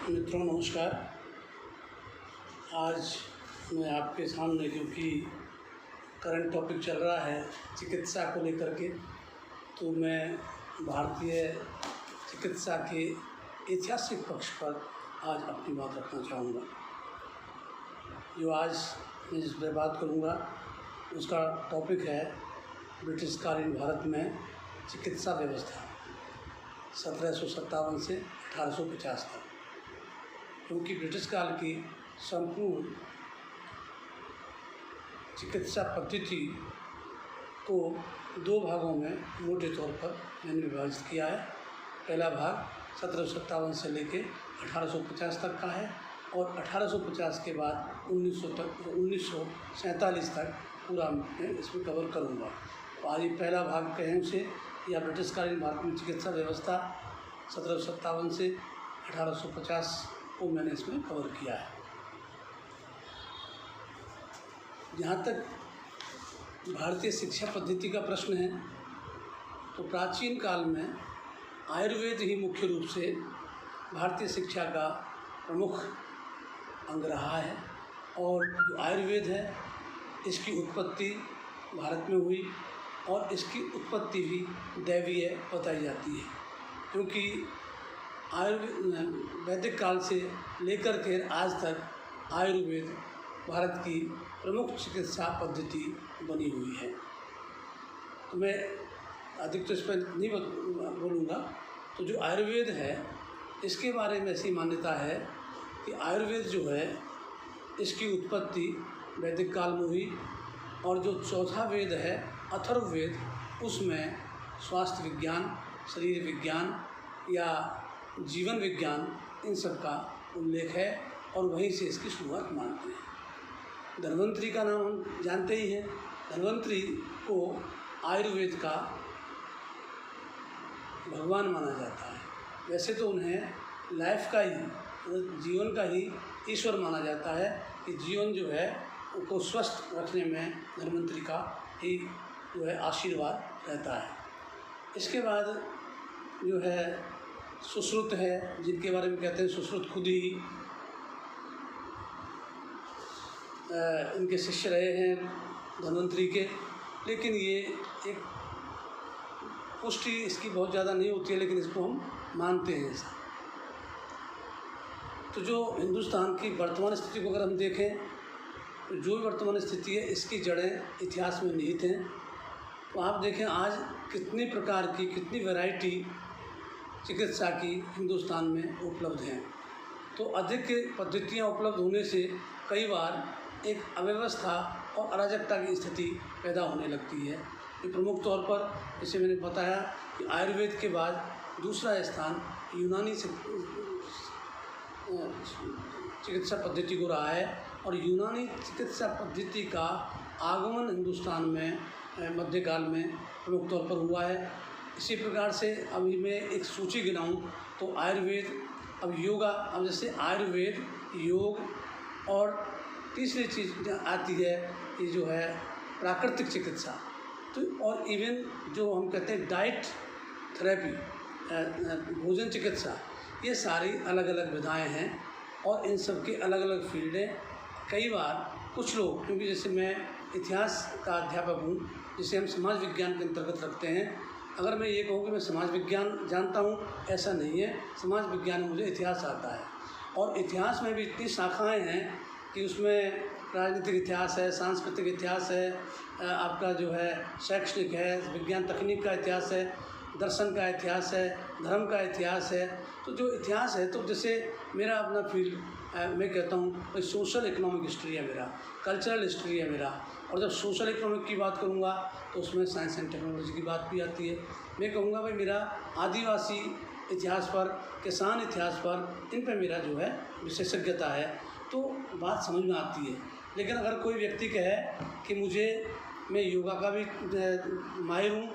मित्रों नमस्कार। आज मैं आपके सामने, क्योंकि करंट टॉपिक चल रहा है चिकित्सा को लेकर के, तो मैं भारतीय चिकित्सा के ऐतिहासिक पक्ष पर आज अपनी बात रखना चाहूँगा। जो आज मैं जिस पर बात करूँगा उसका टॉपिक है ब्रिटिशकालीन भारत में चिकित्सा व्यवस्था 1757 से 1850 तक। क्योंकि ब्रिटिश काल की संपूर्ण चिकित्सा पद्धति को दो भागों में मोटे तौर पर मैंने विभाजित किया है। पहला भाग 1757 से लेके 1850 तक का है और 1850 के बाद 1947 तक पूरा मैं इसमें कवर करूँगा। तो आज ये पहला भाग कहें उसे, या ब्रिटिशकालीन भारत में चिकित्सा व्यवस्था 1757 से 1850 को मैंने इसमें कवर किया है। जहाँ तक भारतीय शिक्षा पद्धति का प्रश्न है, तो प्राचीन काल में आयुर्वेद ही मुख्य रूप से भारतीय शिक्षा का प्रमुख अंग रहा है। और जो आयुर्वेद है इसकी उत्पत्ति भारत में हुई और इसकी उत्पत्ति भी दैवीय बताई जाती है। क्योंकि वैदिक काल से लेकर के आज तक आयुर्वेद भारत की प्रमुख चिकित्सा पद्धति बनी हुई है। तो मैं अधिक तो इस पर नहीं बोलूँगा। तो जो आयुर्वेद है इसके बारे में ऐसी मान्यता है कि आयुर्वेद जो है इसकी उत्पत्ति वैदिक काल में हुई और जो चौथा वेद है अथर्ववेद, उसमें स्वास्थ्य विज्ञान, शरीर विज्ञान या जीवन विज्ञान इन सब का उल्लेख है और वहीं से इसकी शुरुआत मानते हैं। धन्वंतरी का नाम हम जानते ही हैं। धन्वंतरी को आयुर्वेद का भगवान माना जाता है। वैसे तो उन्हें लाइफ का ही, जीवन का ही ईश्वर माना जाता है कि जीवन जो है उनको स्वस्थ रखने में धन्वंतरी का ही जो है आशीर्वाद रहता है। इसके बाद जो है सुश्रुत है, जिनके बारे में कहते हैं सुश्रुत खुद ही इनके शिष्य रहे हैं धन्वंतरी के। लेकिन ये एक पुष्टि इसकी बहुत ज़्यादा नहीं होती है, लेकिन इसको हम मानते हैं ऐसा। तो जो हिंदुस्तान की वर्तमान स्थिति को अगर हम देखें, तो जो भी वर्तमान स्थिति है इसकी जड़ें इतिहास में निहित हैं। तो आप देखें आज कितनी प्रकार की, कितनी वैरायटी चिकित्सा की हिंदुस्तान में उपलब्ध हैं। तो अधिक पद्धतियाँ उपलब्ध होने से कई बार एक अव्यवस्था और अराजकता की स्थिति पैदा होने लगती है। ये प्रमुख तौर पर, जैसे मैंने बताया कि आयुर्वेद के बाद दूसरा स्थान यूनानी चिकित्सा पद्धति को रहा है और यूनानी चिकित्सा पद्धति का आगमन हिंदुस्तान में मध्यकाल में प्रमुख तौर पर हुआ है। इसी प्रकार से अभी मैं एक सूची गिनाऊं तो आयुर्वेद, अब योगा, अब जैसे आयुर्वेद, योग और तीसरी चीज़ आती है ये जो है प्राकृतिक चिकित्सा। तो और इवन जो हम कहते हैं डाइट थेरेपी, भोजन चिकित्सा, ये सारी अलग अलग विधाएं हैं और इन सब की अलग अलग फील्डें। कई बार कुछ लोग, क्योंकि जैसे मैं इतिहास का अध्यापक हूँ जिसे हम समाज विज्ञान के अंतर्गत रखते हैं, अगर मैं ये कहूँ कि मैं समाज विज्ञान जानता हूँ, ऐसा नहीं है। समाज विज्ञान में मुझे इतिहास आता है और इतिहास में भी इतनी शाखाएं हैं कि उसमें राजनीतिक इतिहास है, सांस्कृतिक इतिहास है, आपका जो है शैक्षणिक है, विज्ञान तकनीक का इतिहास है, दर्शन का इतिहास है, धर्म का इतिहास है। तो जो इतिहास है, तो जैसे मेरा अपना फील्ड मैं कहता हूँ सोशल इकोनॉमिक हिस्ट्री है मेरा, कल्चरल हिस्ट्री है मेरा। और जब सोशल इकोनॉमिक की बात करूँगा तो उसमें साइंस एंड टेक्नोलॉजी की बात भी आती है। मैं कहूँगा भाई मेरा आदिवासी इतिहास पर, किसान इतिहास पर, इन पर मेरा जो है विशेषज्ञता है। तो बात समझ में आती है। लेकिन अगर कोई व्यक्ति कहे कि मैं योगा का भी माहिर हूँ,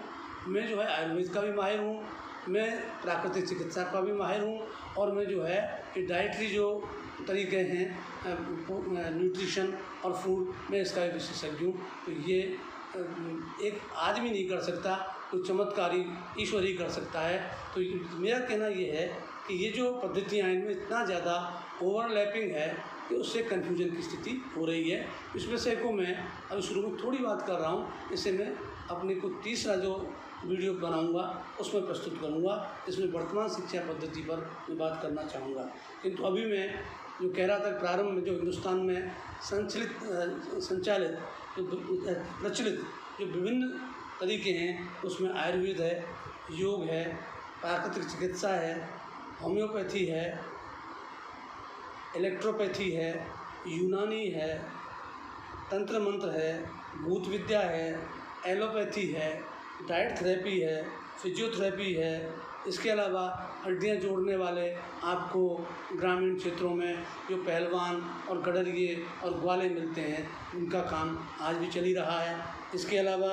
मैं जो है आयुर्वेद का भी माहिर हूँ, मैं प्राकृतिक चिकित्सा का भी माहिर हूँ और मैं जो है कि डाइटरी जो तरीके हैं न्यूट्रिशन और फूड में इसका भी विशेषज्ञ हूँ। तो ये एक आदमी नहीं कर सकता, कोई चमत्कारी ईश्वर ही कर सकता है। तो मेरा कहना ये है कि ये जो पद्धतियाँ हैं इनमें इतना ज़्यादा ओवरलैपिंग है कि उससे कन्फ्यूजन की स्थिति हो रही है। इस विषय को मैं अभी शुरू में थोड़ी बात कर रहा हूँ, इससे मैं अपने को तीसरा जो वीडियो बनाऊंगा उसमें प्रस्तुत करूंगा, इसमें वर्तमान शिक्षा पद्धति पर मैं बात करना चाहूँगा। किंतु अभी मैं जो कह रहा था प्रारंभ में, जो हिंदुस्तान में संचालित जो प्रचलित जो विभिन्न तरीके हैं उसमें आयुर्वेद है, योग है, प्राकृतिक चिकित्सा है, होम्योपैथी है, इलेक्ट्रोपैथी है, यूनानी है, तंत्र मंत्र है, भूत विद्या है, एलोपैथी है, डाइट थेरेपी है, फिजियोथेरेपी है। इसके अलावा हड्डियां जोड़ने वाले आपको ग्रामीण क्षेत्रों में जो पहलवान और गडरिये और ग्वाले मिलते हैं उनका काम आज भी चल ही रहा है। इसके अलावा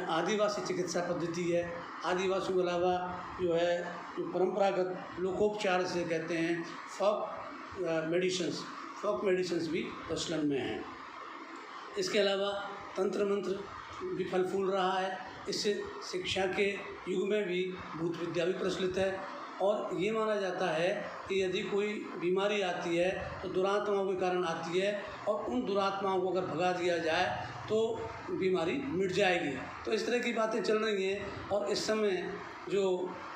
आदिवासी चिकित्सा पद्धति है। आदिवासियों के अलावा जो है जो परंपरागत लोकोपचार से कहते हैं फोक मेडिसिन्स भी प्रचलन में हैं। इसके अलावा तंत्र मंत्र भी फल फूल रहा है। इससे शिक्षा के युग में भी भूत विद्या भी प्रचलित है और ये माना जाता है कि यदि कोई बीमारी आती है तो दुरात्माओं के कारण आती है और उन दुरात्माओं को अगर भगा दिया जाए तो बीमारी मिट जाएगी। तो इस तरह की बातें चल रही हैं और इस समय जो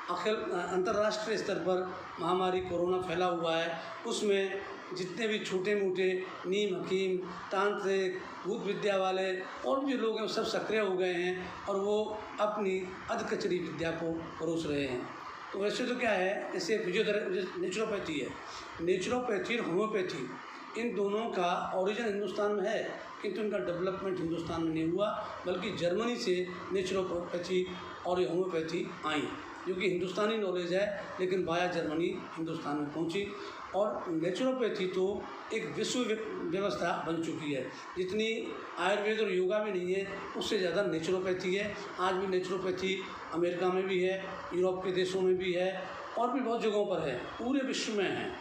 अंतर्राष्ट्रीय स्तर पर महामारी कोरोना फैला हुआ है उसमें जितने भी छोटे मोटे नीम हकीम, तांत्रिक, भूत विद्या वाले और भी लोग हैं सब सक्रिय हो गए हैं और वो अपनी अधकचरी विद्या को परोस रहे हैं। तो वैसे तो क्या है, जैसे फिजियोथेरेपी नेचुरोपैथी है, नेचुरोपैथी और होम्योपैथी इन दोनों का ओरिजिन हिंदुस्तान में है किंतु इनका डेवलपमेंट हिंदुस्तान में नहीं हुआ, बल्कि जर्मनी से नेचुरोपैथी और होम्योपैथी आई, जो कि हिंदुस्तानी नॉलेज है लेकिन बाया जर्मनी हिंदुस्तान में पहुंची। और नेचुरोपैथी तो एक विश्व व्यवस्था बन चुकी है। जितनी आयुर्वेद और योगा में नहीं है उससे ज़्यादा नेचुरोपैथी है। आज भी नेचुरोपैथी अमेरिका में भी है, यूरोप के देशों में भी है और भी बहुत जगहों पर है, पूरे विश्व में है।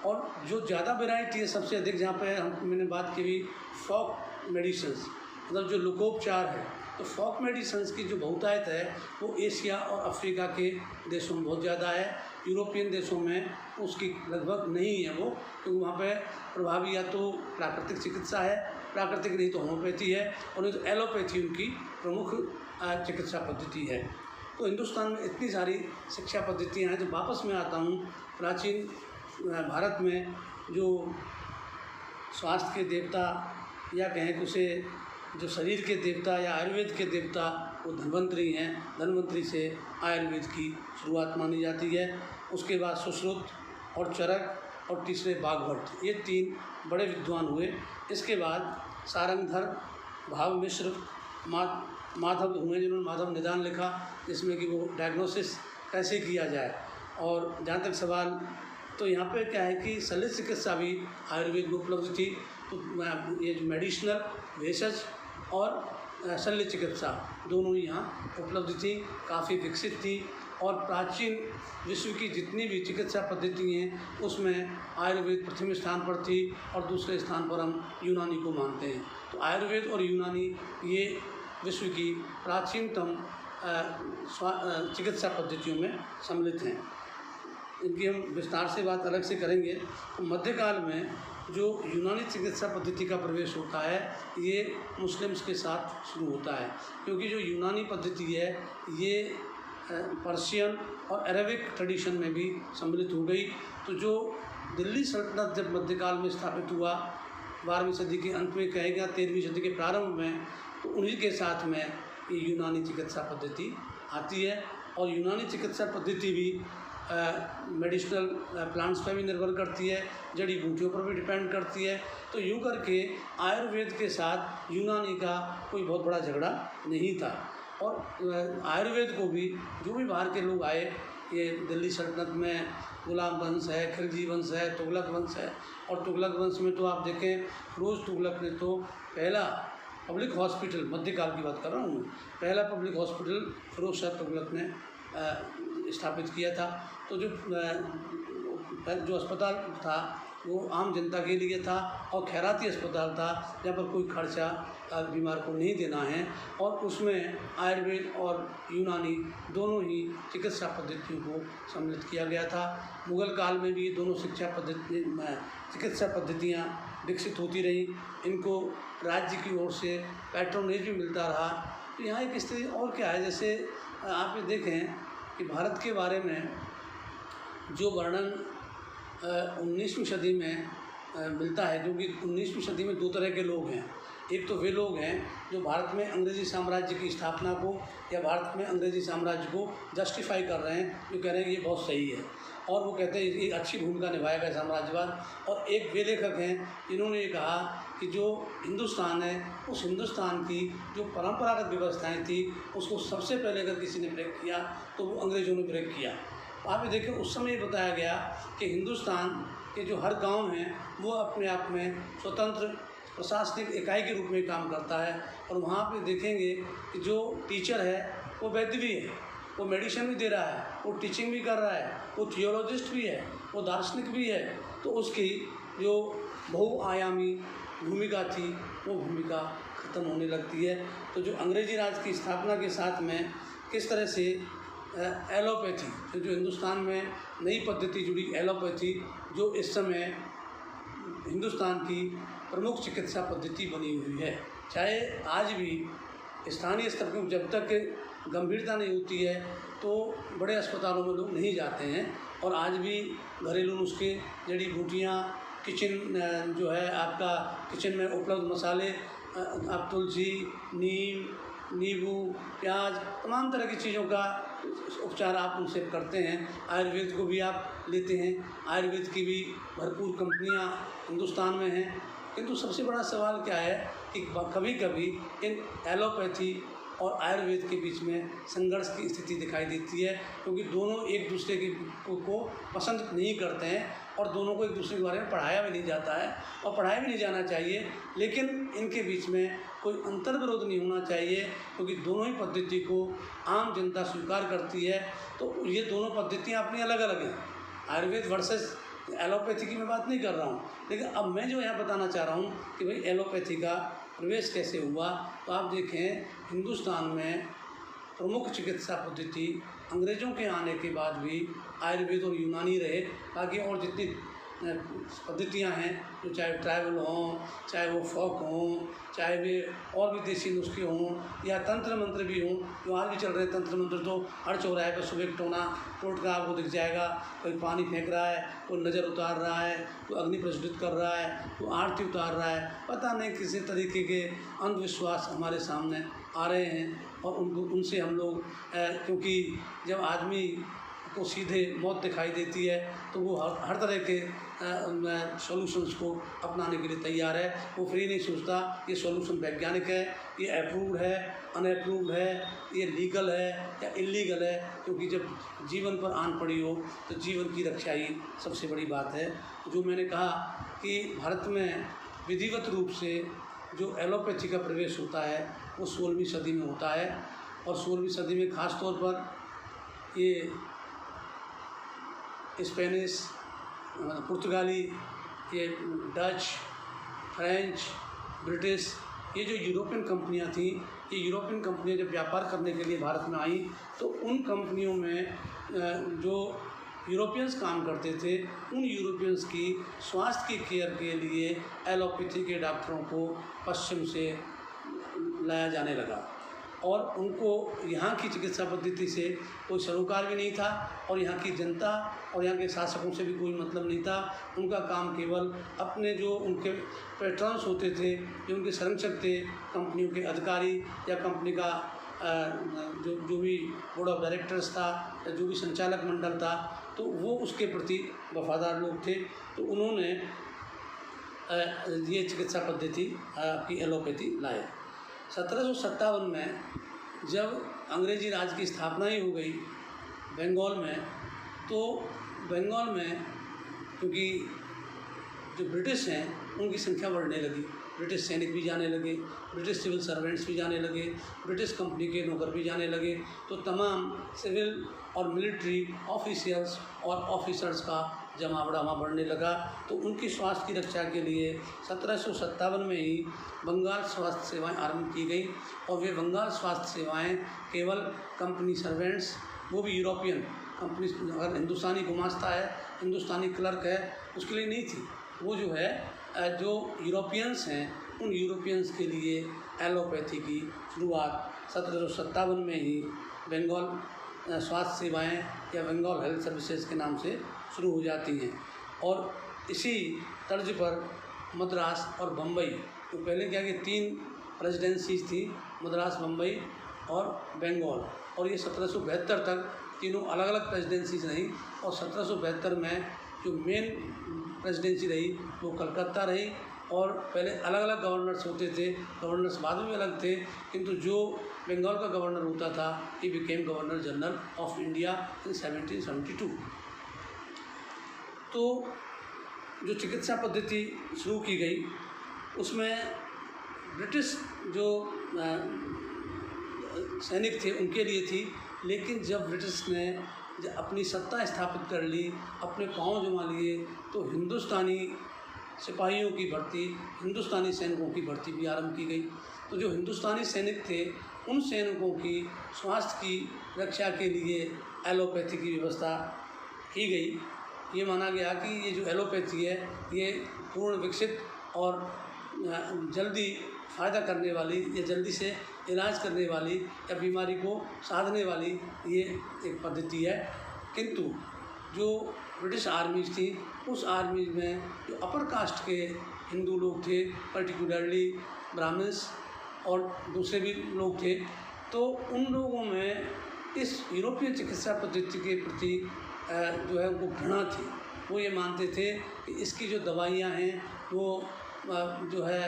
और जो ज़्यादा वैरायटी है सबसे अधिक, जहाँ पे मैंने बात की भी फोक मेडिसिन्स, मतलब जो लोकोपचार है, तो फोक मेडिसिन्स की जो बहुतायत है वो एशिया और अफ्रीका के देशों में बहुत ज़्यादा है। यूरोपियन देशों में उसकी लगभग नहीं है वो, क्योंकि वहाँ पे प्रभावी या तो प्राकृतिक चिकित्सा है, प्राकृतिक नहीं तो होम्योपैथी है और नहीं तो एलोपैथी उनकी प्रमुख चिकित्सा पद्धति है। तो हिंदुस्तान में इतनी सारी शिक्षा पद्धतियाँ हैं। जब वापस मैं आता हूँ प्राचीन भारत में, जो स्वास्थ्य के देवता या कहें कि उसे जो शरीर के देवता या आयुर्वेद के देवता वो धन्वंतरी हैं। धन्वंतरी से आयुर्वेद की शुरुआत मानी जाती है। उसके बाद सुश्रुत और चरक और तीसरे बागभट्ट, ये तीन बड़े विद्वान हुए। इसके बाद सारंगधर, भाव मिश्र, माधव हुए जिन्होंने माधव निदान लिखा, जिसमें कि वो डायग्नोसिस कैसे किया जाए। और जहाँ तक सवाल, तो यहाँ पे क्या है कि शल्य चिकित्सा भी आयुर्वेद में उपलब्ध थी। तो ये जो मेडिसिनल भेषज और शल्य चिकित्सा दोनों ही यहाँ उपलब्ध थी, काफ़ी विकसित थी। और प्राचीन विश्व की जितनी भी चिकित्सा पद्धति हैं उसमें आयुर्वेद प्रथम स्थान पर थी और दूसरे स्थान पर हम यूनानी को मानते हैं। तो आयुर्वेद और यूनानी ये विश्व की प्राचीनतम चिकित्सा पद्धतियों में सम्मिलित हैं। इनकी हम विस्तार से बात अलग से करेंगे। तो मध्यकाल में जो यूनानी चिकित्सा पद्धति का प्रवेश होता है ये मुस्लिम्स के साथ शुरू होता है, क्योंकि जो यूनानी पद्धति है ये पर्शियन और अरेबिक ट्रेडिशन में भी सम्मिलित हो गई। तो जो दिल्ली सल्तनत जब मध्यकाल में स्थापित हुआ 12वीं सदी के अंत में कहें गया 13वीं सदी के प्रारंभ में, तो उन्हीं के साथ में ये यूनानी चिकित्सा पद्धति आती है। और यूनानी चिकित्सा पद्धति भी मेडिसिनल प्लांट्स पर भी निर्भर करती है, जड़ी बूटियों पर भी डिपेंड करती है। तो यूँ करके आयुर्वेद के साथ यूनानी का कोई बहुत बड़ा झगड़ा नहीं था। और आयुर्वेद को भी जो भी बाहर के लोग आए, ये दिल्ली सल्तनत में गुलाम वंश है, खिलजी वंश है, तुगलक वंश है। और तुगलक वंश में तो आप देखें फिरोज तुगलक ने तो पहला पब्लिक हॉस्पिटल, मध्यकाल की बात कर रहा हूँ, पहला पब्लिक हॉस्पिटल फिरोज शाह तुगलक ने स्थापित किया था। तो जो जो अस्पताल था वो आम जनता के लिए था और खैराती अस्पताल था जहाँ पर कोई खर्चा बीमार को नहीं देना है, और उसमें आयुर्वेद और यूनानी दोनों ही चिकित्सा पद्धतियों को सम्मिलित किया गया था। मुग़ल काल में भी ये दोनों चिकित्सा पद्धतियाँ विकसित होती रही, इनको राज्य की ओर से पैट्रोनेज भी मिलता रहा। तो यहाँ एक स्थिति और क्या है, जैसे आप ये देखें कि भारत के बारे में जो वर्णन 19वीं सदी में मिलता है, क्योंकि 19वीं सदी में दो तरह के लोग हैं। एक तो वे लोग हैं जो भारत में अंग्रेज़ी साम्राज्य की स्थापना को या भारत में अंग्रेज़ी साम्राज्य को जस्टिफाई कर रहे हैं, जो कह रहे हैं ये बहुत सही है और वो कहते हैं ये अच्छी भूमिका निभाएगा साम्राज्यवाद। और एक वे लेखक हैं जिन्होंने ये कहा कि जो हिंदुस्तान है उस हिंदुस्तान की जो परंपरागत व्यवस्थाएँ थी उसको सबसे पहले अगर किसी ने ब्रेक किया तो वो अंग्रेज़ों ने ब्रेक किया। आप ये देखें उस समय ये बताया गया कि हिंदुस्तान के जो हर गांव हैं वो अपने आप में स्वतंत्र प्रशासनिक इकाई के रूप में काम करता है, और वहाँ पे देखेंगे कि जो टीचर है वो वैद्य भी है, वो मेडिसिन भी दे रहा है, वो टीचिंग भी कर रहा है, वो थियोलॉजिस्ट भी है, वो दार्शनिक भी है। तो उसकी जो बहुआयामी भूमिका थी वो भूमिका ख़त्म होने लगती है। तो जो अंग्रेज़ी राज की स्थापना के साथ में किस तरह से एलोपैथी, जो हिंदुस्तान में नई पद्धति जुड़ी एलोपैथी, जो इस समय हिंदुस्तान की प्रमुख चिकित्सा पद्धति बनी हुई है। चाहे आज भी स्थानीय स्तर पर जब तक गंभीरता नहीं होती है तो बड़े अस्पतालों में लोग नहीं जाते हैं, और आज भी घरेलू नुस्खे, जड़ी बूटियाँ, किचन जो है आपका किचन में उपलब्ध मसाले, आप तुलसी, नीम, नींबू, प्याज, तमाम तरह की चीज़ों का उपचार आप उनसे करते हैं। आयुर्वेद को भी आप लेते हैं, आयुर्वेद की भी भरपूर कंपनियां हिंदुस्तान में हैं। किंतु सबसे बड़ा सवाल क्या है कि कभी कभी इन एलोपैथी और आयुर्वेद के बीच में संघर्ष की स्थिति दिखाई देती है, क्योंकि दोनों एक दूसरे को पसंद नहीं करते हैं और दोनों को एक दूसरे के बारे में पढ़ाया भी नहीं जाता है और पढ़ाया भी नहीं जाना चाहिए। लेकिन इनके बीच में कोई अंतर्विरोध नहीं होना चाहिए, क्योंकि दोनों ही पद्धति को आम जनता स्वीकार करती है। तो ये दोनों पद्धतियाँ अपनी अलग अलग हैं। आयुर्वेद वर्सेस एलोपैथी की मैं बात नहीं कर रहा हूँ, लेकिन अब मैं जो यहाँ बताना चाह रहा हूँ कि भाई एलोपैथी का प्रवेश कैसे हुआ। तो आप देखें हिंदुस्तान में प्रमुख चिकित्सा पद्धति अंग्रेज़ों के आने के बाद भी आयुर्वेद और यूनानी रहे। बाकी और जितनी पद्धतियाँ हैं, जो चाहे ट्राइबल हों, चाहे वो फोक हों, चाहे वे और भी देसी नुस्खे हों या तंत्र मंत्र भी हों, जो आज भी चल रहे हैं। तंत्र मंत्र तो हर चौराहे पर सुबह टोना टोटका आपको दिख जाएगा। कोई पानी फेंक रहा है, कोई नज़र उतार रहा है, कोई अग्नि प्रज्वलित कर रहा है, कोई आरती उतार रहा है। पता नहीं किसी तरीके के अंधविश्वास हमारे सामने आ रहे हैं, और उनसे हम लोग क्योंकि जब आदमी को सीधे मौत दिखाई देती है तो वो हर तरह के सॉल्यूशंस को अपनाने के लिए तैयार है। वो फ्री नहीं सोचता ये सॉल्यूशन वैज्ञानिक है, ये अप्रूव्ड है, अनअप्रूव्ड है, ये लीगल है या इलीगल है। क्योंकि जब जीवन पर आन पड़ी हो तो जीवन की रक्षा ही सबसे बड़ी बात है। जो मैंने कहा कि भारत में विधिवत रूप से जो एलोपैथी का प्रवेश होता है वो 16वीं सदी में होता है, और 16वीं सदी में ख़ास तौर पर ये स्पेनिश, पुर्तगाली, ये डच, फ्रेंच, ब्रिटिश, ये जो यूरोपियन कंपनियां थीं, ये यूरोपियन कंपनियां जब व्यापार करने के लिए भारत में आईं तो उन कंपनियों में जो यूरोपियंस काम करते थे, उन यूरोपियंस की स्वास्थ्य की केयर के लिए एलोपैथी के डॉक्टरों को पश्चिम से लाया जाने लगा, और उनको यहाँ की चिकित्सा पद्धति से कोई सरोकार भी नहीं था, और यहाँ की जनता और यहाँ के शासकों से भी कोई मतलब नहीं था। उनका काम केवल अपने जो उनके पैट्रन्स होते थे, जो उनके संरक्षक थे, कंपनियों के अधिकारी या कंपनी का जो भी बोर्ड ऑफ डायरेक्टर्स था या जो भी संचालक मंडल था, तो वो उसके प्रति वफादार लोग थे। तो उन्होंने ये चिकित्सा पद्धति की एलोपैथी लाए। 1757 में जब अंग्रेज़ी राज की स्थापना ही हो गई बंगाल में, तो बंगाल में क्योंकि जो ब्रिटिश हैं उनकी संख्या बढ़ने लगी, ब्रिटिश सैनिक भी जाने लगे, ब्रिटिश सिविल सर्वेंट्स भी जाने लगे, ब्रिटिश कंपनी के नौकर भी जाने लगे। तो तमाम सिविल और मिलिट्री ऑफिशियल्स और ऑफिसर्स का जमावड़ा वहाँ बढ़ने लगा। तो उनकी स्वास्थ्य की रक्षा के लिए 1757 में ही बंगाल स्वास्थ्य सेवाएं आरंभ की गई। और वे बंगाल स्वास्थ्य सेवाएं केवल कंपनी सर्वेंट्स, वो भी यूरोपियन कंपनी, अगर हिंदुस्तानी गुमास्ता है, हिंदुस्तानी क्लर्क है, उसके लिए नहीं थी। वो जो है जो यूरोपियंस हैं उन यूरोपियंस के लिए एलोपैथी की शुरुआत 1757 में ही बंगाल स्वास्थ्य सेवाएं या बंगाल हेल्थ सर्विसेज के नाम से शुरू हो जाती हैं। और इसी तर्ज पर मद्रास और बम्बई, तो पहले क्या कि 3 प्रेसिडेंसीज थी, मद्रास, बम्बई और बंगाल, और ये 1772 तक तीनों अलग अलग प्रेसिडेंसीज रही। और 1772 में जो मेन प्रेसिडेंसी रही वो कलकत्ता रही। और पहले अलग अलग गवर्नर्स होते थे, गवर्नर्स बाद में भी अलग थे, किंतु जो बंगाल का गवर्नर होता था he became governor general of India in 1772। तो जो चिकित्सा पद्धति शुरू की गई उसमें ब्रिटिश जो सैनिक थे उनके लिए थी, लेकिन जब ब्रिटिश ने अपनी सत्ता स्थापित कर ली, अपने पांव जमा लिए, तो हिंदुस्तानी सिपाहियों की भर्ती, हिंदुस्तानी सैनिकों की भर्ती भी आरंभ की गई। तो जो हिंदुस्तानी सैनिक थे उन सैनिकों की स्वास्थ्य की रक्षा के लिए एलोपैथी की व्यवस्था की गई। ये माना गया कि ये जो एलोपैथी है ये पूर्ण विकसित और जल्दी फ़ायदा करने वाली या जल्दी से इलाज करने वाली या बीमारी को साधने वाली ये एक पद्धति है। किंतु जो ब्रिटिश आर्मीज थी उस आर्मी में जो अपर कास्ट के हिंदू लोग थे, पर्टिकुलरली ब्राह्मण्स और दूसरे भी लोग थे, तो उन लोगों में इस यूरोपीय चिकित्सा पद्धति के प्रति जो है उनको घृणा थी। वो ये मानते थे कि इसकी जो दवाइयाँ हैं वो जो है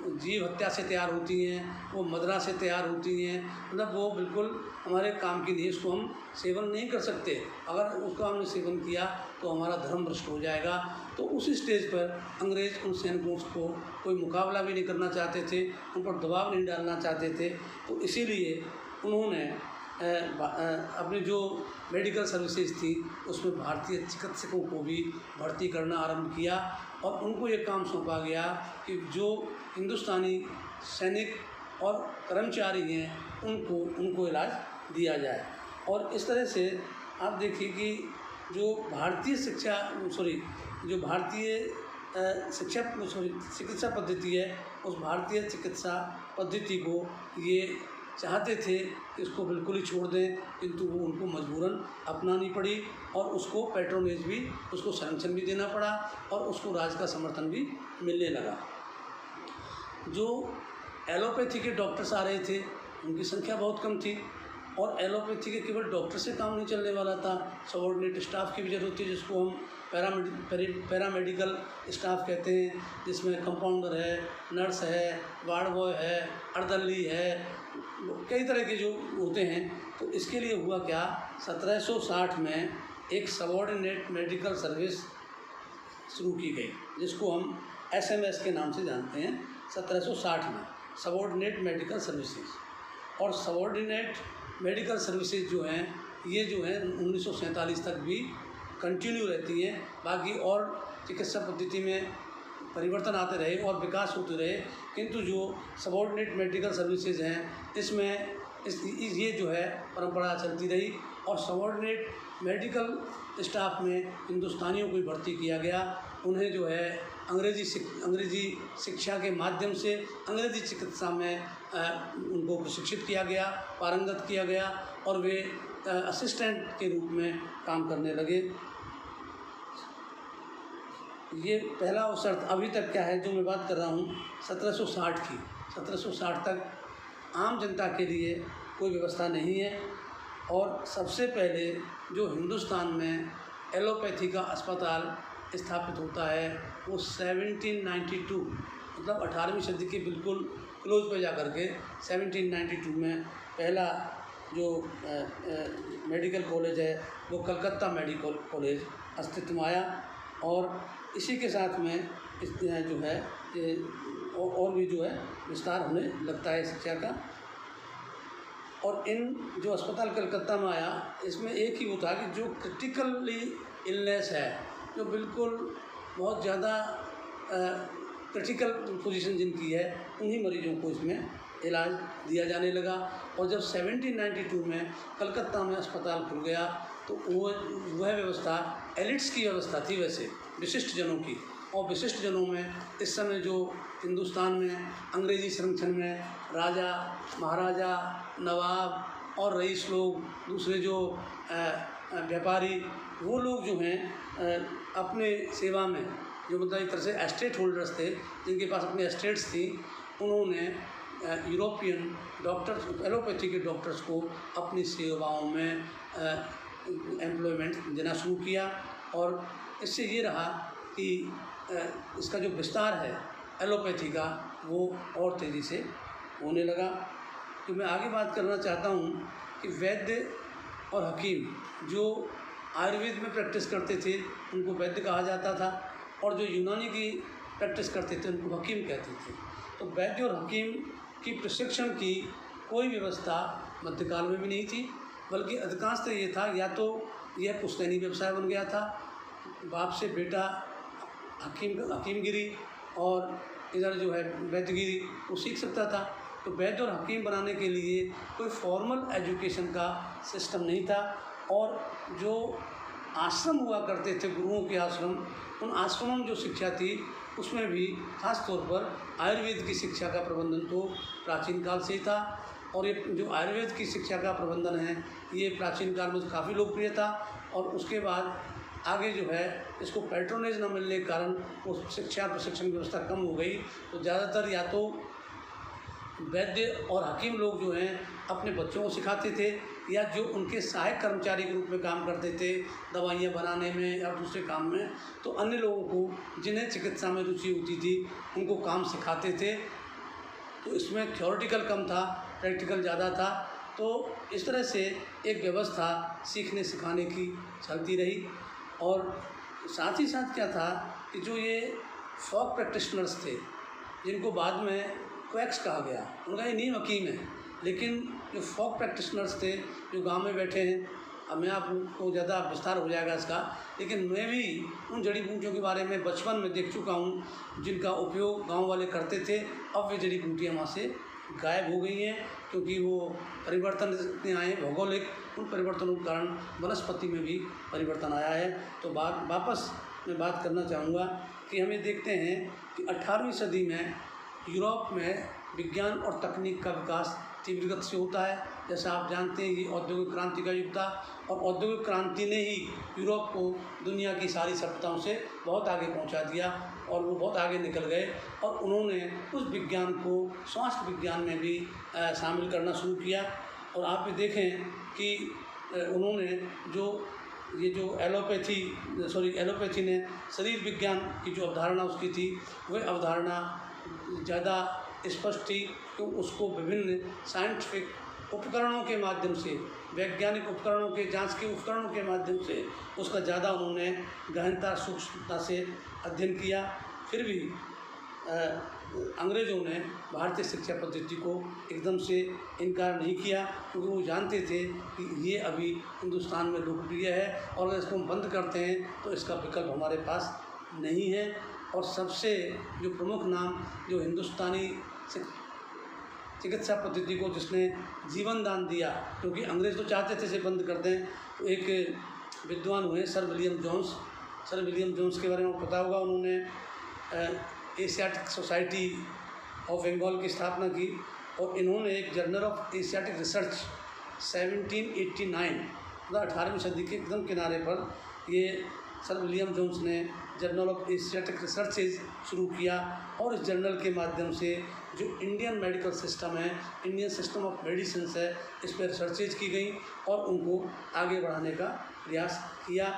जीव हत्या से तैयार होती हैं, वो मदिरा से तैयार होती हैं, मतलब वो बिल्कुल हमारे काम की नहीं, इसको हम सेवन नहीं कर सकते, अगर उसका हमने सेवन किया तो हमारा धर्म भ्रष्ट हो जाएगा। तो उस स्टेज पर अंग्रेज़ उन सैनिकों को कोई मुकाबला भी नहीं करना चाहते थे, उन पर दबाव नहीं डालना चाहते थे। तो इसीलिए उन्होंने अपनी जो मेडिकल सर्विसेज थी उसमें भारतीय चिकित्सकों को भी भर्ती करना आरंभ किया। और उनको ये काम सौंपा गया कि जो हिंदुस्तानी सैनिक और कर्मचारी हैं उनको इलाज दिया जाए। और इस तरह से आप देखिए कि जो भारतीय चिकित्सा पद्धति है, उस भारतीय चिकित्सा पद्धति को ये चाहते थे कि इसको बिल्कुल ही छोड़ दें, किंतु वो उनको मजबूरन अपनानी पड़ी और उसको पैट्रोनेज भी, उसको सैंक्शन भी देना पड़ा और उसको राज्य का समर्थन भी मिलने लगा। जो एलोपैथी के डॉक्टर्स आ रहे थे उनकी संख्या बहुत कम थी और एलोपैथी के केवल डॉक्टर से काम नहीं चलने वाला था, सबऑर्डिनेट स्टाफ की भी जरूरत थी, जिसको हम पैरामेडिकल स्टाफ कहते हैं, जिसमें कंपाउंडर है, नर्स है, वार्ड बॉय है, अर्दली है, कई तरह के जो होते हैं। तो इसके लिए हुआ क्या, 1760 में एक सबऑर्डिनेट मेडिकल सर्विस शुरू की गई, जिसको हम SMS के नाम से जानते हैं। 1760 में सबऑर्डिनेट मेडिकल सर्विसेज, और सबऑर्डिनेट मेडिकल सर्विसेज जो हैं ये जो है 1947 तक भी कंटिन्यू रहती हैं। बाकी और चिकित्सा पद्धति में परिवर्तन आते रहे और विकास होते रहे, किंतु जो सबऑर्डिनेट मेडिकल सर्विसेज हैं इसमें ये जो है परंपरा चलती रही। और सबऑर्डिनेट मेडिकल स्टाफ में हिंदुस्तानियों को भर्ती किया गया। उन्हें जो है अंग्रेजी शिक्षा के माध्यम से अंग्रेजी चिकित्सा में उनको प्रशिक्षित किया गया, पारंगत किया गया और वे असिस्टेंट के रूप में काम करने लगे। ये पहला अवसर। अभी तक क्या है जो मैं बात कर रहा हूँ 1760 की, 1760 तक आम जनता के लिए कोई व्यवस्था नहीं है। और सबसे पहले जो हिंदुस्तान में एलोपैथी का अस्पताल स्थापित होता है वो 1792, मतलब 18वीं सदी के बिल्कुल क्लोज पे जा कर के 1792 में पहला जो मेडिकल कॉलेज है वो कलकत्ता मेडिकल कॉलेज अस्तित्व में आया। और इसी के साथ में इस जो है और भी जो है विस्तार होने लगता है शिक्षा का। और इन जो अस्पताल कलकत्ता में आया, इसमें एक ही वो था कि जो क्रिटिकली इलनेस है, जो बिल्कुल बहुत ज़्यादा क्रिटिकल पोजीशन जिनकी है, उन्हीं मरीजों को इसमें इलाज दिया जाने लगा। और जब 1792 में कलकत्ता में अस्पताल खुल गया तो वह व्यवस्था एलिट्स की व्यवस्था थी, वैसे विशिष्ट जनों की। और विशिष्ट जनों में इस समय जो हिंदुस्तान में अंग्रेज़ी संरक्षण में राजा, महाराजा, नवाब और रईस लोग, दूसरे जो व्यापारी, वो लोग जो हैं अपने सेवा में, जो मतलब एक तरह से एस्टेट होल्डर्स थे, जिनके पास अपनी एस्टेट्स थी, उन्होंने यूरोपियन डॉक्टर्स, एलोपैथी के डॉक्टर्स को अपनी सेवाओं में एम्प्लॉयमेंट देना शुरू किया। और इससे ये रहा कि इसका जो विस्तार है एलोपैथी का, वो और तेज़ी से होने लगा। तो मैं आगे बात करना चाहता हूँ कि वैद्य और हकीम जो आयुर्वेद में प्रैक्टिस करते थे उनको वैद्य कहा जाता था, और जो यूनानी की प्रैक्टिस करते थे उनको हकीम कहते थे। तो वैद्य और हकीम की प्रशिक्षण की कोई व्यवस्था मध्यकाल में भी नहीं थी, बल्कि अधिकांशतः ये था, या तो यह पुश्तैनी व्यवसाय बन गया था, बाप से बेटा हकीमगिरी और इधर जो है वैद्यगिरी वो सीख सकता था। तो वैद्य और हकीम बनाने के लिए कोई फॉर्मल एजुकेशन का सिस्टम नहीं था। और जो आश्रम हुआ करते थे, गुरुओं के आश्रम, उन आश्रमों में जो शिक्षा थी उसमें भी खास तौर पर आयुर्वेद की शिक्षा का प्रबंधन तो प्राचीन काल से ही था। और ये जो आयुर्वेद की शिक्षा का प्रबंधन है, ये प्राचीन काल में काफ़ी लोकप्रिय था। और उसके बाद आगे जो है इसको पैट्रोनेज न मिलने के कारण वो शिक्षा प्रशिक्षण व्यवस्था कम हो गई। तो ज़्यादातर या तो वैद्य और हकीम लोग जो हैं अपने बच्चों को सिखाते थे, या जो उनके सहायक कर्मचारी के रूप में काम करते थे दवाइयाँ बनाने में या दूसरे काम में, तो अन्य लोगों को जिन्हें चिकित्सा में रुचि होती थी उनको काम सिखाते थे। तो इसमें थ्योरेटिकल कम था, प्रैक्टिकल ज़्यादा था। तो इस तरह से एक व्यवस्था सीखने सिखाने की चलती रही। और साथ ही साथ क्या था कि जो ये फॉक प्रैक्टिशनर्स थे, जिनको बाद में क्वैक्स कहा गया, उनका ये नीम हकीम है, लेकिन जो फॉक प्रैक्टिशनर्स थे जो गांव में बैठे हैं, अब मैं आपको ज़्यादा विस्तार हो जाएगा इसका, लेकिन मैं भी उन जड़ी बूटियों के बारे में बचपन में देख चुका हूँ जिनका उपयोग गांव वाले करते थे। अब वे जड़ी बूटियाँ वहाँ से गायब हो गई हैं, क्योंकि वो परिवर्तन इतने आए भौगोलिक, उन परिवर्तनों के कारण वनस्पति में भी परिवर्तन आया है। तो वापस मैं बात करना चाहूँगा कि हमें देखते हैं कि 18वीं सदी में यूरोप में विज्ञान और तकनीक का विकास तीव्र गति से होता है। जैसा आप जानते हैं, ये औद्योगिक क्रांति का युग था, और औद्योगिक क्रांति ने ही यूरोप को दुनिया की सारी सभ्यताओं से बहुत आगे पहुंचा दिया, और वो बहुत आगे निकल गए। और उन्होंने उस विज्ञान को स्वास्थ्य विज्ञान में भी शामिल करना शुरू किया। और आप भी देखें कि उन्होंने जो एलोपैथी ने शरीर विज्ञान की जो अवधारणा उसकी थी, वह अवधारणा ज़्यादा स्पष्ट थी, तो उसको विभिन्न साइंटिफिक उपकरणों के माध्यम से, वैज्ञानिक उपकरणों के, जांच के उपकरणों के माध्यम से उसका ज़्यादा उन्होंने गहनता सूक्ष्मता से अध्ययन किया। फिर भी अंग्रेज़ों ने भारतीय शिक्षा पद्धति को एकदम से इनकार नहीं किया, क्योंकि वो जानते थे कि ये अभी हिंदुस्तान में लोकप्रिय है, और अगर इसको हम बंद करते हैं तो इसका विकल्प हमारे पास नहीं है। और सबसे जो प्रमुख नाम जो हिंदुस्तानी चिकित्सा पद्धति को जिसने जीवन दान दिया, क्योंकि अंग्रेज़ तो चाहते थे इसे बंद कर दें, तो एक विद्वान हुए सर विलियम जोन्स के बारे में पता होगा। उन्होंने एशियाटिक सोसाइटी ऑफ बंगाल की स्थापना की, और इन्होंने एक जर्नल ऑफ एशियाटिक रिसर्च 1789, मतलब 18वीं सदी के एकदम किनारे पर, ये सर विलियम जोन्स ने जर्नल ऑफ एशियाटिक रिसर्चेज शुरू किया। और इस जर्नल के माध्यम से जो इंडियन मेडिकल सिस्टम है, इंडियन सिस्टम ऑफ मेडिसिन है, इस पर रिसर्चेज की गई और उनको आगे बढ़ाने का प्रयास किया।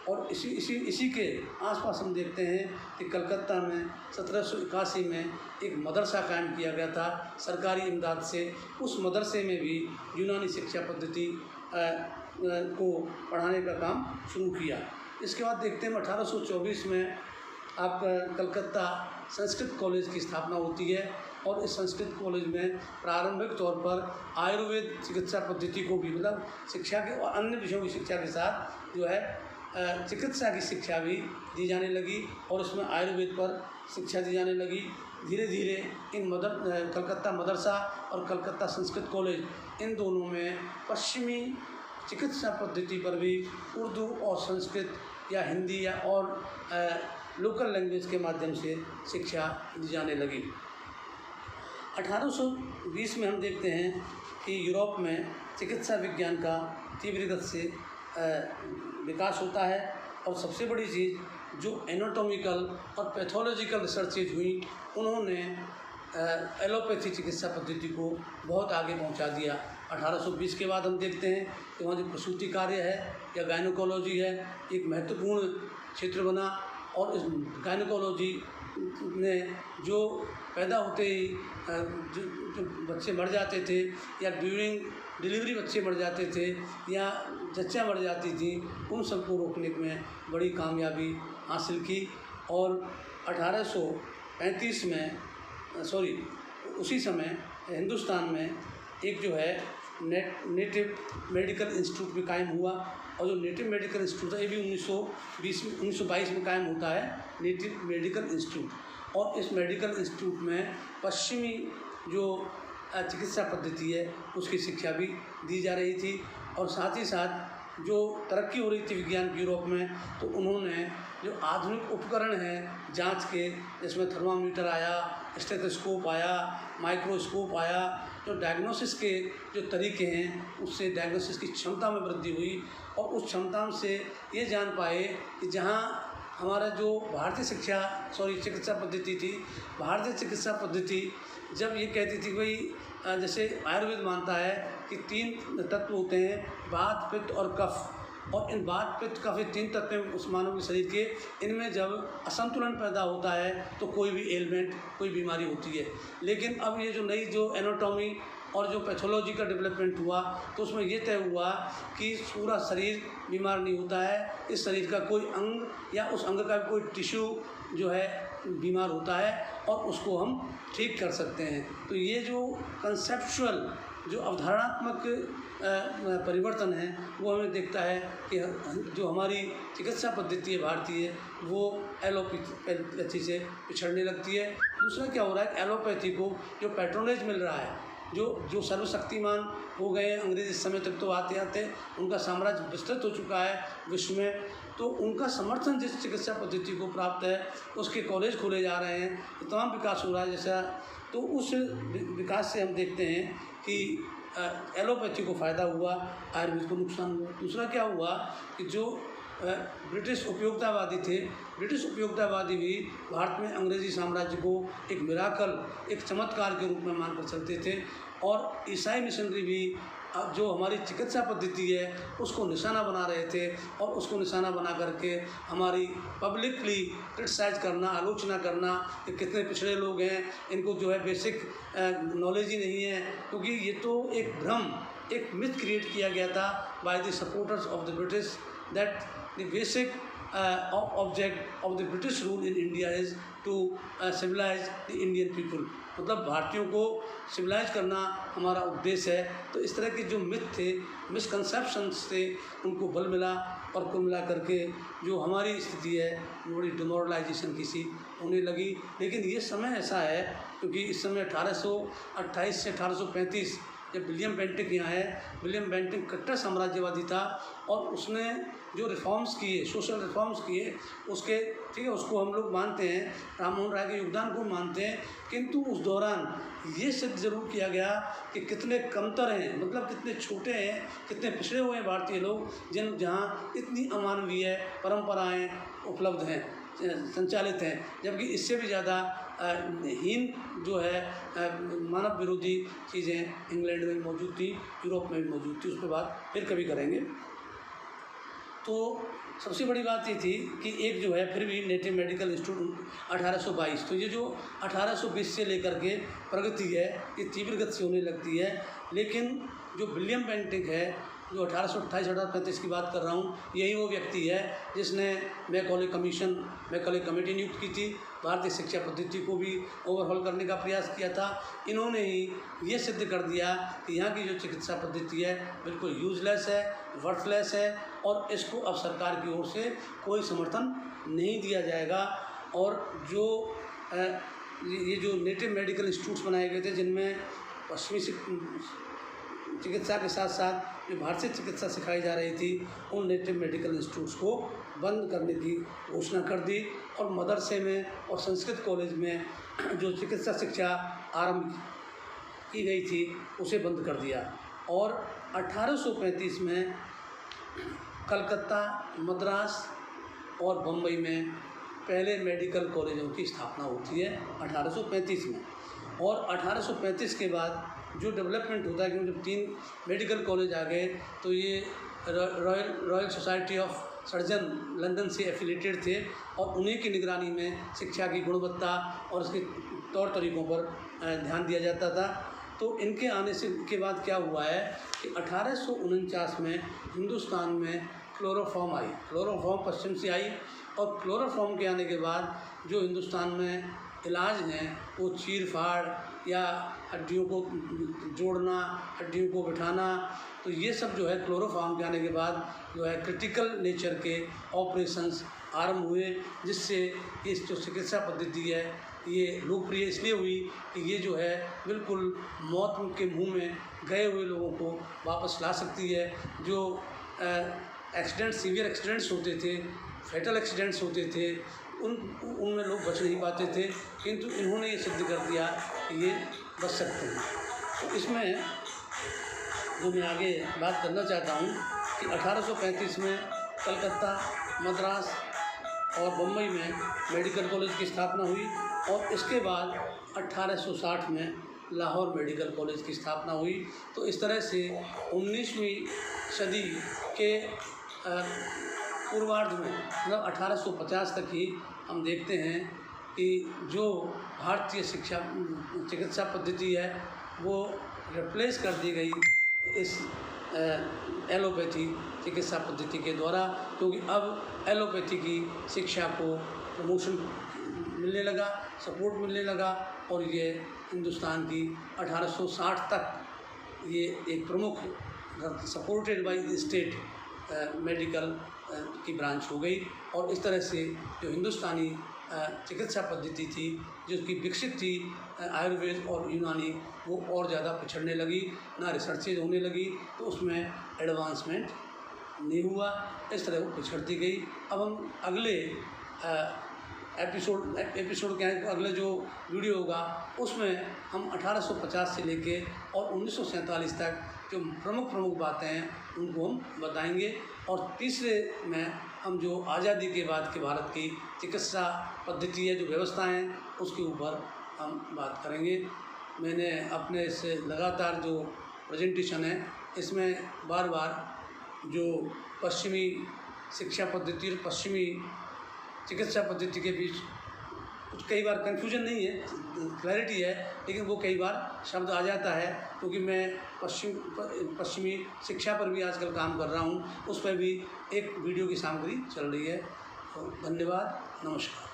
और इसी के आसपास हम देखते हैं कि कलकत्ता में 1781 में एक मदरसा कायम किया गया था सरकारी इमदाद से। उस मदरसे में भी यूनानी शिक्षा पद्धति को पढ़ाने का काम शुरू किया। इसके बाद देखते हैं 1824 में आपका कलकत्ता संस्कृत कॉलेज की स्थापना होती है और इस संस्कृत कॉलेज में प्रारंभिक तौर पर आयुर्वेद चिकित्सा पद्धति को भी, मतलब शिक्षा के और अन्य विषयों की शिक्षा के साथ जो है चिकित्सा की शिक्षा भी दी जाने लगी और इसमें आयुर्वेद पर शिक्षा दी जाने लगी। धीरे धीरे इन कलकत्ता मदरसा और कलकत्ता संस्कृत कॉलेज इन दोनों में पश्चिमी चिकित्सा पद्धति पर भी उर्दू और संस्कृत या हिंदी या और लोकल लैंग्वेज के माध्यम से शिक्षा दी जाने लगी। 1820 में हम देखते हैं कि यूरोप में चिकित्सा विज्ञान का तीव्र गति से विकास होता है और सबसे बड़ी चीज़ जो एनाटॉमिकल और पैथोलॉजिकल रिसर्चेज हुई, उन्होंने एलोपैथी चिकित्सा पद्धति को बहुत आगे पहुंचा दिया। 1820 के बाद हम देखते हैं कि वहाँ जो प्रसूति कार्य है या गायनोकोलॉजी है एक महत्वपूर्ण क्षेत्र बना और इस गायनोकोलॉजी ने जो पैदा होते ही जो बच्चे मर जाते थे या ड्यूरिंग डिलीवरी बच्चे मर जाते थे या जच्चा मर जाती थी, उन सबको रोकने में बड़ी कामयाबी हासिल की। और 1835 में उसी समय हिंदुस्तान में एक जो है नेटिव मेडिकल इंस्टीट्यूट भी कायम हुआ और जो नेटिव मेडिकल इंस्टीट्यूट है ये भी 1922 में कायम होता है, नेटिव मेडिकल इंस्टीट्यूट। और इस मेडिकल इंस्टीट्यूट में पश्चिमी जो चिकित्सा पद्धति है उसकी शिक्षा भी दी जा रही थी और साथ ही साथ जो तरक्की हो रही थी विज्ञान की यूरोप में, तो उन्होंने जो आधुनिक उपकरण हैं जांच के, जिसमें थर्मामीटर आया, स्टेथोस्कोप आया, माइक्रोस्कोप आया, जो डायग्नोसिस के जो तरीके हैं उससे डायग्नोसिस की क्षमता में वृद्धि हुई और उस क्षमता से ये जान पाए कि जहाँ हमारा जो भारतीय चिकित्सा पद्धति थी, भारतीय चिकित्सा पद्धति जब ये कहती थी भाई जैसे आयुर्वेद मानता है कि 3 तत्व होते हैं, वात, पित्त और कफ, और इन वात, पित्त, कफ ये 3 तत्व उस मानव के शरीर के, इनमें जब असंतुलन पैदा होता है तो कोई भी एलिमेंट, कोई बीमारी होती है। लेकिन अब ये जो नई जो एनाटॉमी और जो पैथोलॉजी का डेवलपमेंट हुआ तो उसमें ये तय हुआ कि पूरा शरीर बीमार नहीं होता है, इस शरीर का कोई अंग या उस अंग का कोई टिश्यू जो है बीमार होता है और उसको हम ठीक कर सकते हैं। तो ये जो कंसेप्चुअल जो अवधारणात्मक परिवर्तन है वो हमें देखता है कि जो हमारी चिकित्सा पद्धति है भारतीय, वो एलोपैथी से पिछड़ने लगती है। दूसरा क्या हो रहा है, एलोपैथी को जो पैट्रोनेज मिल रहा है, जो सर्वशक्तिमान हो गए हैं अंग्रेज इस समय तक, तो आते आते उनका साम्राज्य विस्तृत हो चुका है विश्व में, तो उनका समर्थन जिस चिकित्सा पद्धति को प्राप्त है उसके कॉलेज खोले जा रहे हैं, तमाम विकास हो रहा है जैसा। तो उस विकास से हम देखते हैं कि एलोपैथी को फ़ायदा हुआ, आयुर्वेद को नुकसान हुआ। दूसरा क्या हुआ कि जो ब्रिटिश उपयोगितावादी थे, ब्रिटिश उपयोगितावादी भी भारत में अंग्रेज़ी साम्राज्य को एक मिराकल, एक चमत्कार के रूप में मानकर चलते थे और ईसाई मिशनरी भी जो हमारी चिकित्सा पद्धति है उसको निशाना बना रहे थे और उसको निशाना बना करके हमारी पब्लिकली क्रिटिसाइज करना, आलोचना करना कि कितने पिछड़े लोग हैं, इनको जो है बेसिक नॉलेज ही नहीं है, क्योंकि ये तो एक भ्रम, एक मिथ क्रिएट किया गया था by the supporters of the British that the basic object of the British rule in India is to civilise the Indian people, मतलब भारतीयों को सिविलाइज करना हमारा उद्देश्य है। तो इस तरह के जो मिथ थे, मिसकंसेप्शंस थे, उनको बल मिला और कुल मिला करके जो हमारी स्थिति है बड़ी डिमोरलाइजेशन की सी होने लगी। लेकिन ये समय ऐसा है क्योंकि इस समय 1828 से 1835 जब विलियम बेंटिक यहाँ है, विलियम बेंटिक कट्टर साम्राज्यवादी था और उसने जो रिफॉर्म्स किए, सोशल रिफॉर्म्स किए, उसके ठीक है उसको हम लोग मानते हैं, राम मोहन राय के योगदान को मानते हैं, किंतु उस दौरान ये सिद्ध जरूर किया गया कि कितने कमतर हैं, मतलब कितने छोटे हैं, कितने पिछड़े हुए हैं भारतीय लोग, जहाँ इतनी अमानवीय परंपराएं उपलब्ध हैं, संचालित हैं, जबकि इससे भी ज़्यादा हीन जो है मानव विरोधी चीज़ें इंग्लैंड में मौजूद थी, यूरोप में भी मौजूद थी। उस पर बात फिर कभी करेंगे। तो सबसे बड़ी बात ये थी कि एक जो है फिर भी नेटिव मेडिकल इंस्टीट्यूट 1822, तो ये जो 1820 से लेकर के प्रगति है ये तीव्र गति से होने लगती है। लेकिन जो विलियम बेंटिक है जो 1828-1835 की बात कर रहा हूँ, यही वो व्यक्ति है जिसने मैकॉले कमेटी नियुक्त की थी, भारतीय शिक्षा पद्धति को भी ओवरहॉल करने का प्रयास किया था। इन्होंने ही ये सिद्ध कर दिया कि यहाँ की जो चिकित्सा पद्धति है बिल्कुल यूजलेस है, वर्थलेस है और इसको अब सरकार की ओर से कोई समर्थन नहीं दिया जाएगा। और जो ये जो नेटिव मेडिकल इंस्टीट्यूट्स बनाए गए थे जिनमें पश्चिमी चिकित्सा के साथ साथ जो भारतीय चिकित्सा सिखाई जा रही थी, उन नेटिव मेडिकल इंस्टीट्यूट्स को बंद करने की घोषणा कर दी और मदरसे में और संस्कृत कॉलेज में जो चिकित्सा शिक्षा आरंभ की गई थी उसे बंद कर दिया। और 1835 में कलकत्ता, मद्रास और बम्बई में पहले मेडिकल कॉलेजों की स्थापना होती है 1835 में। और 1835 के बाद जो डेवलपमेंट होता है, क्योंकि जब 3 मेडिकल कॉलेज आ गए तो ये royal society of surgeon London से एफिलेटेड थे और उन्हीं की निगरानी में शिक्षा की गुणवत्ता और उसके तौर तरीक़ों पर ध्यान दिया जाता था। तो इनके आने से के बाद क्या हुआ है कि 1849 में हिंदुस्तान में क्लोरोफॉर्म आई। क्लोरोफॉर्म पश्चिम से आई और क्लोरोफॉर्म के आने के बाद जो हिंदुस्तान में इलाज हैं वो चीर फाड़ या हड्डियों को जोड़ना, हड्डियों को बिठाना, तो ये सब जो है क्लोरोफॉर्म के आने के बाद जो है क्रिटिकल नेचर के ऑपरेशंस आरंभ हुए, जिससे इस जो चिकित्सा पद्धति है ये लोकप्रिय इसलिए हुई कि ये जो है बिल्कुल मौत के मुंह में गए हुए लोगों को वापस ला सकती है। जो सीवियर एक्सीडेंट्स होते थे, फैटल एक्सीडेंट्स होते थे, उनमें लोग बच नहीं पाते थे, किंतु इन्होंने ये सिद्ध कर दिया कि ये बच सकते हैं। तो इसमें जो मैं आगे बात करना चाहता हूँ कि 1835 में कलकत्ता, मद्रास और बम्बई में मेडिकल कॉलेज की स्थापना हुई और इसके बाद 1860 में लाहौर मेडिकल कॉलेज की स्थापना हुई। तो इस तरह से 19वीं सदी के पूर्वार्ध में मतलब 1850 तक ही हम देखते हैं कि जो भारतीय चिकित्सा पद्धति है वो रिप्लेस कर दी गई इस एलोपैथी चिकित्सा पद्धति के द्वारा, क्योंकि अब एलोपैथी की शिक्षा को प्रमोशन मिलने लगा, सपोर्ट मिलने लगा और ये हिंदुस्तान की 1860 तक ये एक प्रमुख supported by the state medical की ब्रांच हो गई। और इस तरह से जो हिंदुस्तानी चिकित्सा पद्धति थी जो कि विकसित थी आयुर्वेद और यूनानी, वो और ज़्यादा पिछड़ने लगी, ना रिसर्चेज होने लगी, तो उसमें एडवांसमेंट नहीं हुआ, इस तरह वो पिछड़ती गई। अब हम अगले एपिसोड के अगले जो वीडियो होगा उसमें हम 1850 से लेके और 1947 तक जो प्रमुख बातें हैं उनको हम बताएंगे। और तीसरे में हम जो आज़ादी के बाद के भारत की चिकित्सा पद्धति है, जो व्यवस्था हैं, उसके ऊपर हम बात करेंगे। मैंने अपने इस लगातार जो प्रेजेंटेशन है इसमें बार बार जो पश्चिमी शिक्षा पद्धति और पश्चिमी चिकित्सा पद्धति के बीच कुछ कई बार कन्फ्यूजन नहीं है, क्लैरिटी है, लेकिन वो कई बार शब्द आ जाता है क्योंकि मैं पश्चिमी शिक्षा पर भी आजकल काम कर रहा हूँ, उस पर भी एक वीडियो की सामग्री चल रही है। तो धन्यवाद, नमस्कार।